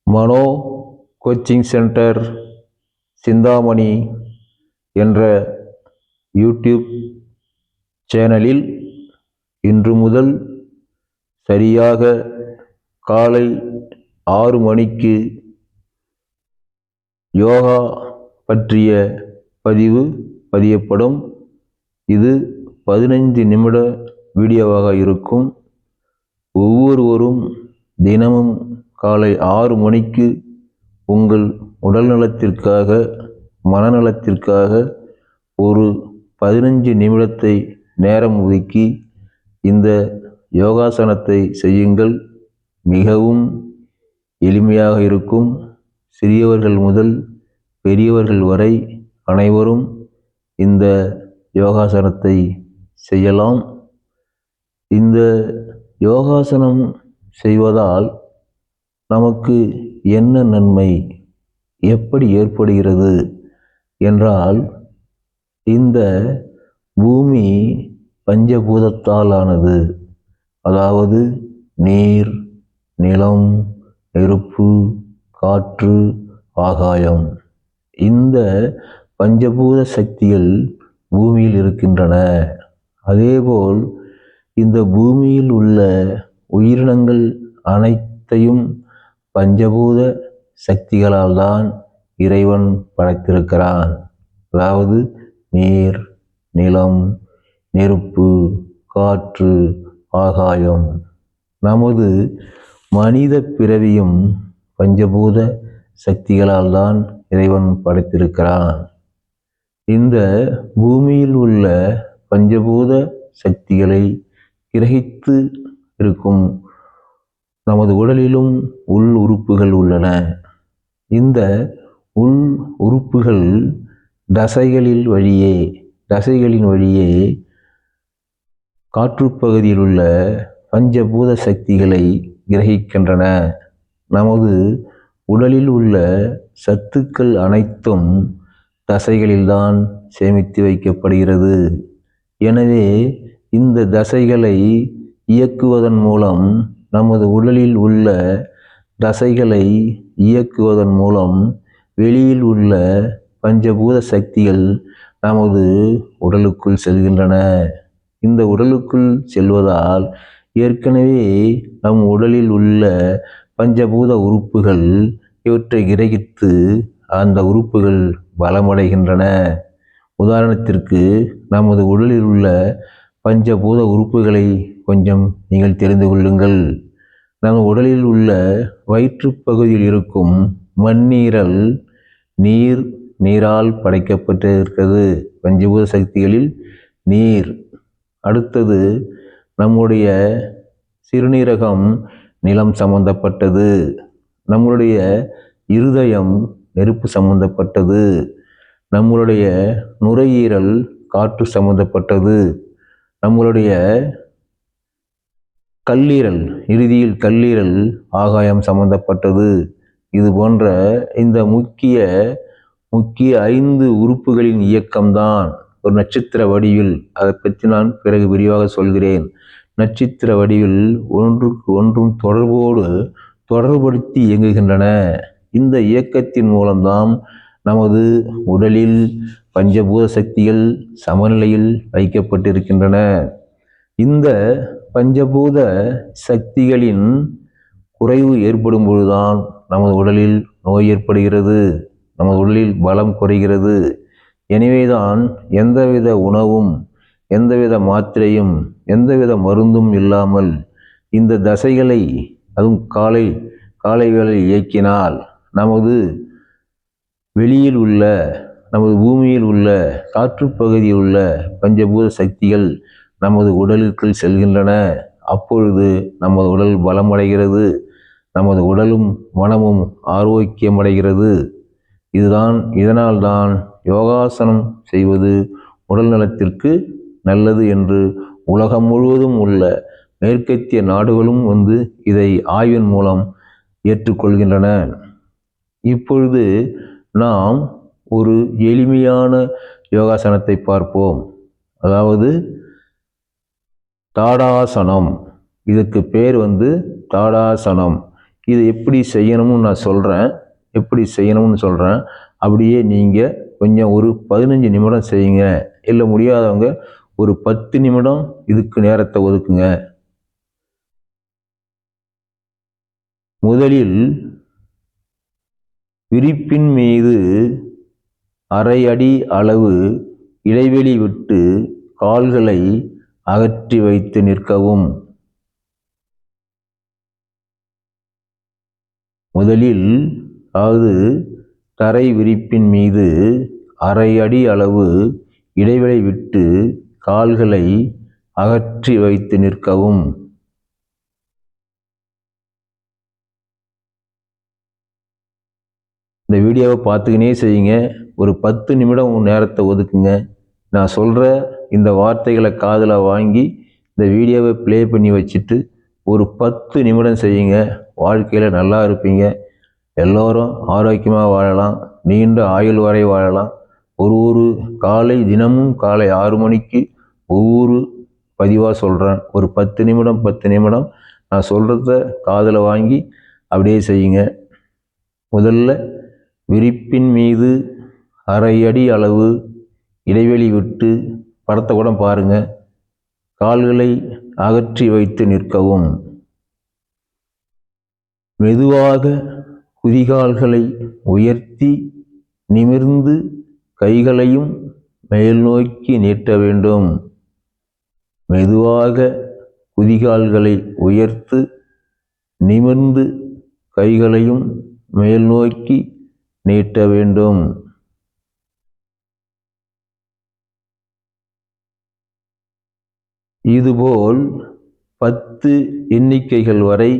மனோ coaching centre Chintamani என்ற YouTube சேனலில் இன்று முதல் சரியாக காலை 6 மணிக்கு யோகா பற்றிய பதிவு பதியப்படும். இது 15 நிமிட வீடியோவாக இருக்கும். ஒவ்வொருவரும் தினமும் காலை 6 மணிக்கு உங்கள் உடல் நலத்திற்காக மனநலத்திற்காக ஒரு 15 நிமிடத்தை நேரம் ஒதுக்கி இந்த யோகாசனத்தை செய்யுங்கள். மிகவும் எளிமையாக இருக்கும். சிறியவர்கள் முதல் பெரியவர்கள் வரை அனைவரும் இந்த யோகாசனத்தை செய்யலாம். இந்த யோகாசனம் செய்வதால் நமக்கு என்ன நன்மை, எப்படி ஏற்படுகிறது என்றால், இந்த பூமி பஞ்சபூதத்தால் ஆனது. அதாவது நீர், நிலம், நெருப்பு, காற்று, ஆகாயம். இந்த பஞ்சபூத சக்திகள் பூமியில் இருக்கின்றன. அதேபோல் இந்த பூமியில் உள்ள உயிரினங்கள் அனைத்தையும் பஞ்சபூத சக்திகளால் தான் இறைவன் படைத்திருக்கிறான். அதாவது நீர், நிலம், நெருப்பு, காற்று, ஆகாயம். நமது மனித பிறவியும் பஞ்சபூத சக்திகளால் தான் இறைவன் படைத்திருக்கிறான். இந்த பூமியில் உள்ள பஞ்சபூத சக்திகளை கிரகித்து இருக்கும் நமது உடலிலும் உள் உறுப்புகள் உள்ளன. இந்த உள் உறுப்புகள் தசைகளின் வழியே காற்றுப்பகுதியில் உள்ள பஞ்சபூத சக்திகளை கிரகிக்கின்றன. நமது உடலில் உள்ள சத்துக்கள் அனைத்தும் தசைகளில்தான் சேமித்து வைக்கப்படுகிறது. எனவே இந்த தசைகளை இயக்குவதன் மூலம், நமது உடலில் உள்ள தசைகளை இயக்குவதன் மூலம் வெளியில் உள்ள பஞ்சபூத சக்திகள் நமது உடலுக்குள் செல்கின்றன. இந்த உடலுக்குள் செல்வதால் ஏற்கனவே நம் உடலில் உள்ள பஞ்சபூத உறுப்புகள் இவற்றை கிரகித்து அந்த உறுப்புகள் பலமடைகின்றன. உதாரணத்திற்கு, நமது உடலில் உள்ள பஞ்சபூத உறுப்புகளை கொஞ்சம் நீங்கள் தெரிந்து கொள்ளுங்கள். நம் உடலில் உள்ள வயிற்றுப்பகுதியில் இருக்கும் மண்ணீரல் நீரால் படைக்கப்பட்டு இருக்கிறது. பஞ்சபூத சக்திகளில் நீர். அடுத்தது நம்முடைய சிறுநீரகம் நிலம் சம்பந்தப்பட்டது. நம்முடைய இருதயம் நெருப்பு சம்பந்தப்பட்டது. நம்மளுடைய நுரையீரல் காற்று சம்பந்தப்பட்டது. நம்மளுடைய இறுதியில் கல்லீரல் ஆகாயம் சம்பந்தப்பட்டது. இது போன்ற இந்த முக்கிய 5 உறுப்புகளின் இயக்கம்தான் ஒரு நட்சத்திர வடிவில். அதை பற்றி நான் பிறகு விரிவாக சொல்கிறேன். நட்சத்திர வடிவில் ஒன்றுக்கு ஒன்றும் தொடர்புபடுத்தி இயங்குகின்றன. இந்த இயக்கத்தின் மூலம்தான் நமது உடலில் பஞ்சபூத சக்திகள் சமநிலையில் வைக்கப்பட்டிருக்கின்றன. இந்த பஞ்சபூத சக்திகளின் குறைவு ஏற்படும் பொழுதுதான் நமது உடலில் நோய் ஏற்படுகிறது, நமது உடலில் பலம் குறைகிறது. எனவேதான் எந்தவித உணவும், எந்தவித மாத்திரையும், எந்தவித மருந்தும் இல்லாமல் இந்த தசைகளை அதுவும் காலை வேளையில் இயக்கினால் நமது வெளியில் உள்ள, நமது பூமியில் உள்ள காற்றுப்பகுதியில் உள்ள பஞ்சபூத சக்திகள் நமது உடலுக்குள் செல்கின்றன. அப்பொழுது நமது உடல் பலமடைகிறது, நமது உடலும் மனமும் ஆரோக்கியமடைகிறது. இதனால்தான் யோகாசனம் செய்வது உடல் நலத்திற்கு நல்லது என்று உலகம் முழுவதும் உள்ள மேற்கத்திய நாடுகளும் இதை ஆய்வின் மூலம் ஏற்றுக்கொள்கின்றன. இப்பொழுது நாம் ஒரு எளிமையான யோகாசனத்தை பார்ப்போம். அதாவது தாடாசனம். இதுக்கு பேர் தாடாசனம். இது எப்படி செய்யணும்னு நான் சொல்கிறேன், அப்படியே நீங்கள் கொஞ்சம் ஒரு 15 நிமிடம் செய்யுங்க. இல்லை முடியாதவங்க ஒரு 10 நிமிடம் இதுக்கு நேரத்தை ஒதுக்குங்க. முதலில் விரிப்பின் மீது அரை அடி அளவு இடைவெளி விட்டு கால்களை அகற்றி வைத்து நிற்கவும். முதலில் அதாவது தரை விரிப்பின் மீது அரை அடி அளவு இடைவெளி விட்டு கால்களை அகற்றி வைத்து நிற்கவும். இந்த வீடியோவை பார்த்துக்கினே செய்யுங்க. ஒரு 10 நிமிடம் நேரத்தை ஒதுக்குங்க. நான் சொல்கிற இந்த வார்த்தைகளை காதில் வாங்கி இந்த வீடியோவை ப்ளே பண்ணி வச்சுட்டு ஒரு 10 நிமிடம் செய்யுங்க. வாழ்க்கையில் நல்லா இருப்பீங்க. எல்லோரும் ஆரோக்கியமாக வாழலாம், நீண்ட ஆயுள் வரை வாழலாம். ஒரு தினமும் காலை 6 மணிக்கு ஒவ்வொரு பதிவாக சொல்கிறேன். ஒரு 10 நிமிடம் நான் சொல்கிறத காதில் வாங்கி அப்படியே செய்யுங்க. முதல்ல விரிப்பின் மீது அரை அடி அளவு இடைவெளி விட்டு, படத்தை கூட பாருங்க, கால்களை அகற்றி வைத்து நிற்கவும். மெதுவாக குதிகால்களை உயர்த்தி நிமிர்ந்து கைகளையும் மேல் நோக்கி நீட்ட வேண்டும். மெதுவாக குதிகால்களை உயர்த்து நிமிர்ந்து கைகளையும் மேல் நோக்கி நீட்ட வேண்டும். இதுபோல் 10 எண்ணிக்கைகள் வரை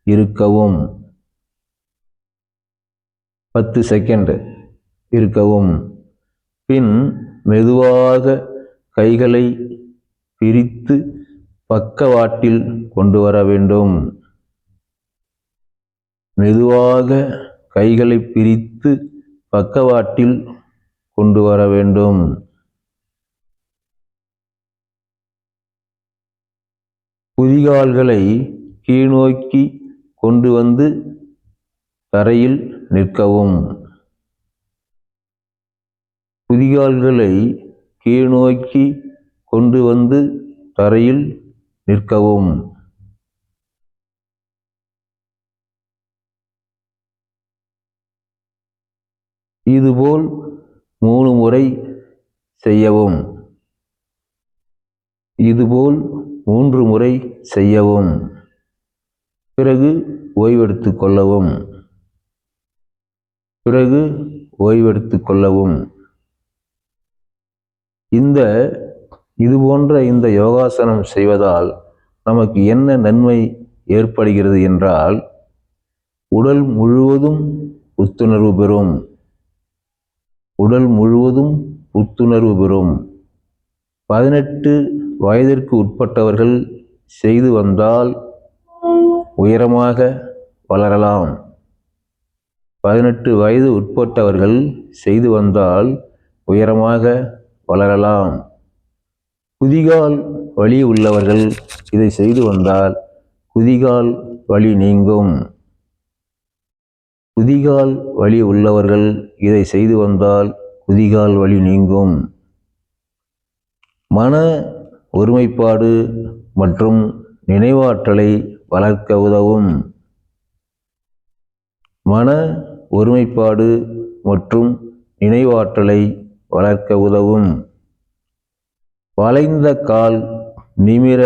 இருக்கவும். 10 செகண்ட் இருக்கவும். பின் மெதுவாக கைகளை பிரித்து பக்கவாட்டில் கொண்டு வர வேண்டும். மெதுவாக கைகளை பிரித்து பக்கவாட்டில் கொண்டு வர வேண்டும். குதிகால்களை கீழ்நோக்கி கொண்டு வந்து தரையில் நிற்கவும். குதிகால்களை கீழ்நோக்கி கொண்டு வந்து தரையில் நிற்கவும். இதுபோல் 3 முறை செய்யவும். இதுபோல் 3 முறை செய்யவும். பிறகு ஓய்வெடுத்துக் கொள்ளவும். இது போன்ற இந்த யோகாசனம் செய்வதால் நமக்கு என்ன நன்மை ஏற்படுகிறது என்றால், உடல் முழுவதும் புத்துணர்வு பெறும். 18 வயதிற்கு உட்பட்டவர்கள் செய்து வந்தால் உயரமாக வளரலாம். 18 வயது உட்பட்டவர்கள் செய்து வந்தால் உயரமாக வளரலாம். குதிகால் வலி உள்ளவர்கள் இதை செய்து வந்தால் குதிகால் வலி நீங்கும். குதிகால் வலி உள்ளவர்கள் இதை செய்து வந்தால் குதிகால் வலி நீங்கும். மன ஒருமைப்பாடு மற்றும் நினைவாற்றலை வளர்க்க உதவும். மன ஒருமைப்பாடு மற்றும் நினைவாற்றலை வளர்க்க உதவும். வளைந்த கால் நிமிர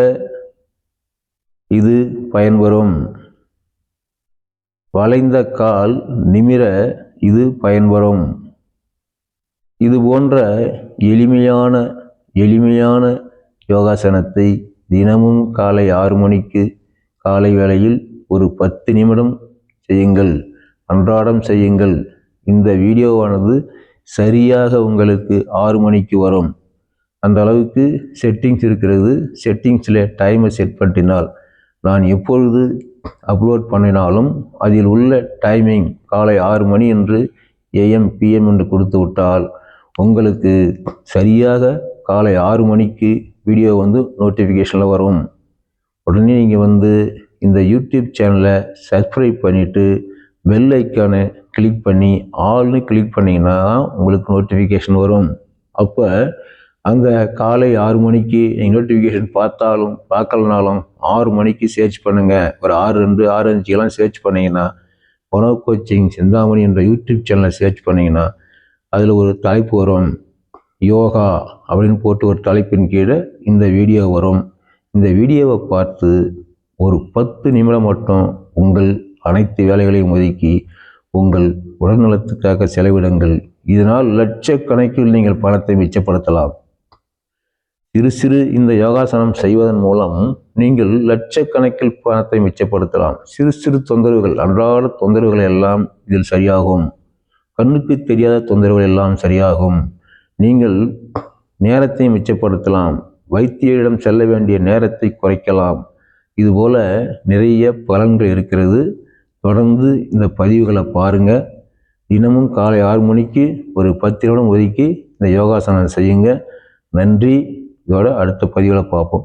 இது பயன்பெறும். வளைந்த கால் நிமிர இது பயன்பெறும். இது போன்ற எளிமையான யோகாசனத்தை தினமும் காலை 6 மணிக்கு காலை வேளையில் ஒரு 10 நிமிடம் செய்யுங்கள். அன்றாடம் செய்யுங்கள். இந்த வீடியோவானது சரியாக உங்களுக்கு 6 மணிக்கு வரும். அந்த அளவுக்கு செட்டிங்ஸ் இருக்கிறது. செட்டிங்ஸில் டைமை செட் பண்ணினால் நான் எப்பொழுது அப்லோட் பண்ணினாலும் அதில் உள்ள டைமிங் காலை 6 மணி என்று AM PM என்று கொடுத்து விட்டால் உங்களுக்கு சரியாக காலை 6 மணிக்கு வீடியோ நோட்டிஃபிகேஷனில் வரும். உடனே நீங்கள் இந்த யூடியூப் சேனலை சப்ஸ்கிரைப் பண்ணிவிட்டு பெல் ஐக்கானை கிளிக் பண்ணி ஆல்னு கிளிக் பண்ணிங்கன்னா உங்களுக்கு நோட்டிஃபிகேஷன் வரும். அப்போ அந்த காலை 6 மணிக்கு நீங்கள் நோட்டிஃபிகேஷன் பார்த்தாலும் பார்க்கலனாலும் 6 மணிக்கு சர்ச் பண்ணுங்கள். ஒரு 6:02 6:05 சர்ச் பண்ணிங்கன்னா மனோ கோச்சிங் சிந்தாமணி என்ற யூடியூப் சேனலை சர்ச் பண்ணிங்கன்னா அதில் ஒரு தலைப்பு வரும், யோகா அப்படின்னு போட்டு ஒரு தலைப்பின் கீழே இந்த வீடியோ வரும். இந்த வீடியோவை பார்த்து ஒரு 10 நிமிடம் மட்டும் உங்கள் அனைத்து வேலைகளையும் ஒதுக்கி உங்கள் உடல்நலத்துக்காக செலவிடுங்கள். இதனால் லட்சக்கணக்கில் நீங்கள் பணத்தை மிச்சப்படுத்தலாம். சிறு இந்த யோகாசனம் செய்வதன் மூலம் நீங்கள் லட்சக்கணக்கில் பணத்தை மிச்சப்படுத்தலாம். சிறு தொந்தரவுகள், அன்றாட தொந்தரவுகள் எல்லாம் இதில் சரியாகும். கண்ணுக்கு தெரியாத தொந்தரவுகள் எல்லாம் சரியாகும். நீங்கள் நேரத்தை மிச்சப்படுத்தலாம். வைத்தியரிடம் செல்ல வேண்டிய நேரத்தை குறைக்கலாம். இதுபோல நிறைய பலன்கள் இருக்கிறது. தொடர்ந்து இந்த பதிவுகளை பாருங்கள். தினமும் காலை 6 மணிக்கு ஒரு 10 நிமிடம் ஒதுக்கி இந்த யோகாசனம் செய்யுங்க. நன்றி. இதோட அடுத்த பதிவில் பார்ப்போம்.